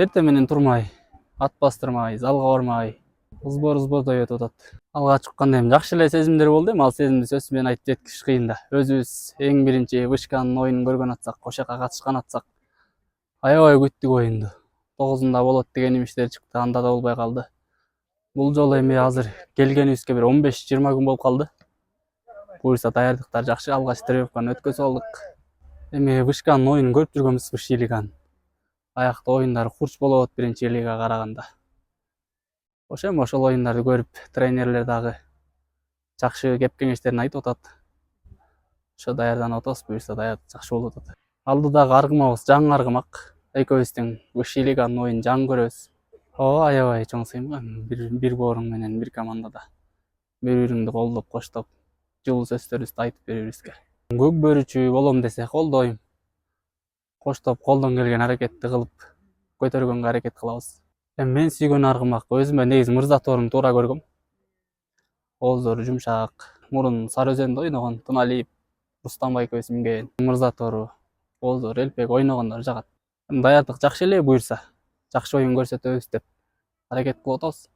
Эртең менен турмай, ат бастырмай, залга бармай, ызбор-ызбордой өтүп атат. Алга чыкканда эми жакшы эле сезимдер болду. Эми ал сезимди сөз менен айтып жеткириш кыйын да. Өзүбүз эң биринчи Вышканын оюнун көргөн атсак, ошол жака катышкан атсак, аябай күттүк оюнду. 9-унда болот деген имиштер чыкты, анда да болбой калды. Бул жолу эми азыр келгенибизге бир 15-20 күн болуп калды. Буюрса даярдыктар жакшы, алгач тренировканы өткөзүп алдык. Эми Вышканын оюнун көрүп жүргөнбүз, Высший лиганы. Аякта оюндары курч болот биринчи лигага караганда. Ошол оюндарды көрүп, тренерлер дагы жакшы кеп кеңештерин айтып атат. Ошо даярданып атабыз, буюрса жакшы болуп атат. Алдыдагы аргымабыз жаңы аргымак. Экөөбүздүн Высший лиганын оюнун жаңы көрөбүз. Ооба, аябай чоң сыймган. Бир бооруң менен бир командада. Бири-бириңди колдоп, коштоп, жылуу сөздөрүбүздү айтып бири-бирибизге. Көк бөрүчү болом десе колдойм. Коштоп, колдон келген аракетти кылып, көтөргөнгө аракет кылабыз. Эми мен сүйгөн аргымак, өзүмө негизи Мырза Торун туура көргөм. Ооздору жумшак, мурун Сары Өзөндө ойногон, Туналиев, Рустамбай экөөбүз минген. Мырза Тору, ооздору элпек ойногондор жагат. Даярдык жакшы эле, буюрса жакшы оюн көрсөтөбүз деп аракет кылып атабыз.